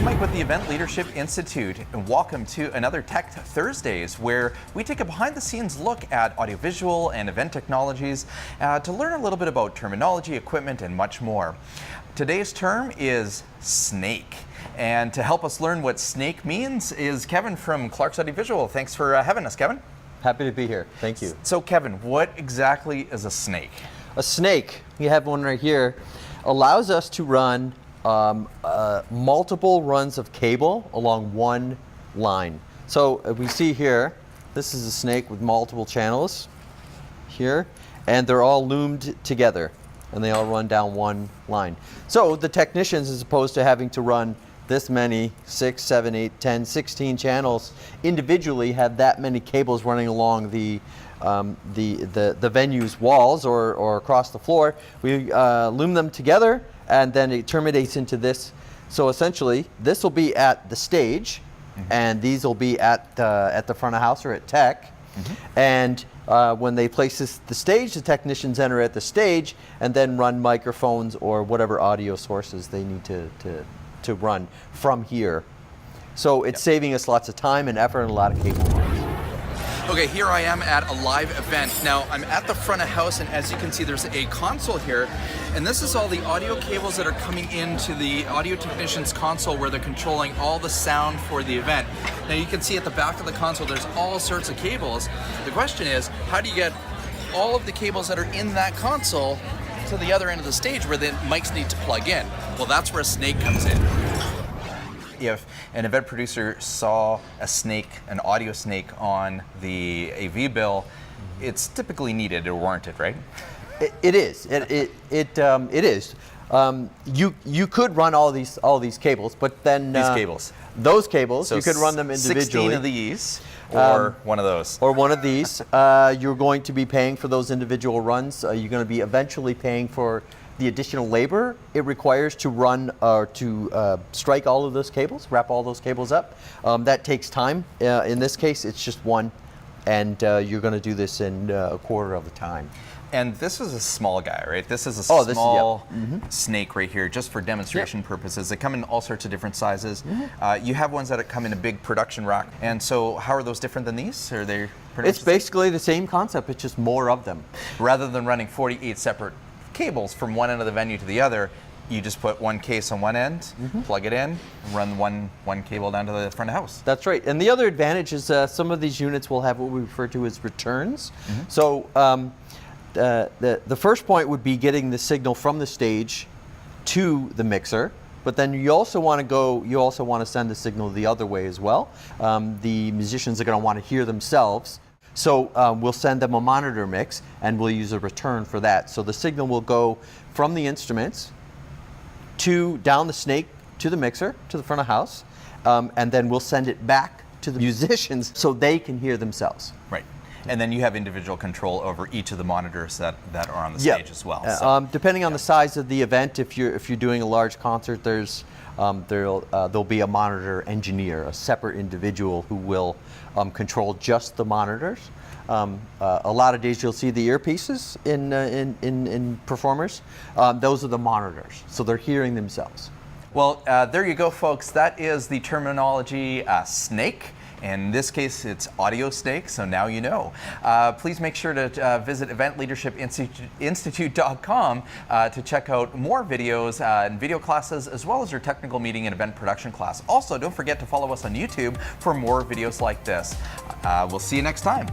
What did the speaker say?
It's Mike with the Event Leadership Institute, and welcome to another Tech Thursdays, where we take a behind-the-scenes look at audiovisual and event technologies to learn a little bit about terminology, equipment, and much more. Today's term is snake, and to help us learn what snake means is Kevin from Clark's Audiovisual. Thanks for having us, Kevin. Happy to be here. Thank you. So, Kevin, what exactly is a snake? A snake, we have one right here, allows us to run multiple runs of cable along one line. So we see here, this is a snake with multiple channels here, and they're all loomed together, and they all run down one line. So the technicians, as opposed to having to run this many, 6, 7, 8, 10, 16 channels individually, have that many cables running along the venue's walls or across the floor. We loom them together, and then it terminates into this. So essentially, this will be at the stage, and these will be at the front of house or at tech. And when they place the stage, the technicians enter at the stage and then run microphones or whatever audio sources they need to run from here. So it's saving us lots of time and effort and a lot of cable runs. Okay, here I am at a live event. Now, I'm at the front of house, and as you can see, there's a console here, and this is all the audio cables that are coming into the audio technician's console where they're controlling all the sound for the event. Now, you can see at the back of the console, there's all sorts of cables. The question is, how do you get all of the cables that are in that console to the other end of the stage where the mics need to plug in? Well, that's where a snake comes in. If an event producer saw a snake, an audio snake on the AV bill, it's typically needed or warranted, right? It is. It is. You could run all these cables, but then those cables, so you could run them individually. 16 of these, or one of those, or one of these. You're going to be paying for those individual runs. You're going to be eventually paying for the additional labor it requires to run or to strike all of those cables, wrap all those cables up. That takes time. In this case, it's just one, and you're going to do this in a quarter of the time. And this is a small guy, right? This is a small snake right here, just for demonstration purposes. They come in all sorts of different sizes. You have ones that come in a big production rack. And so how are those different than these? Are they pretty It's basically the same concept, it's just more of them. Rather than running 48 separate cables from one end of the venue to the other, you just put one case on one end, plug it in, run one cable down to the front of house. That's right. And the other advantage is some of these units will have what we refer to as returns. So the first point would be getting the signal from the stage to the mixer, but then you also want to send the signal the other way as well. The musicians are going to want to hear themselves. So we'll send them a monitor mix, and we'll use a return for that. So the signal will go from the instruments down the snake to the mixer, to the front of house, and then we'll send it back to the musicians so they can hear themselves. Right. And then you have individual control over each of the monitors that are on the stage as well. So, depending on the size of the event, if you're doing a large concert, there'll be a monitor engineer, a separate individual who will control just the monitors. A lot of days you'll see the earpieces in performers. Those are the monitors, so they're hearing themselves. Well, there you go, folks. That is the terminology snake. In this case, it's audio snake, so now you know. Please make sure to visit eventleadershipinstitute.com to check out more videos and video classes, as well as your technical meeting and event production class. Also, don't forget to follow us on YouTube for more videos like this. We'll see you next time.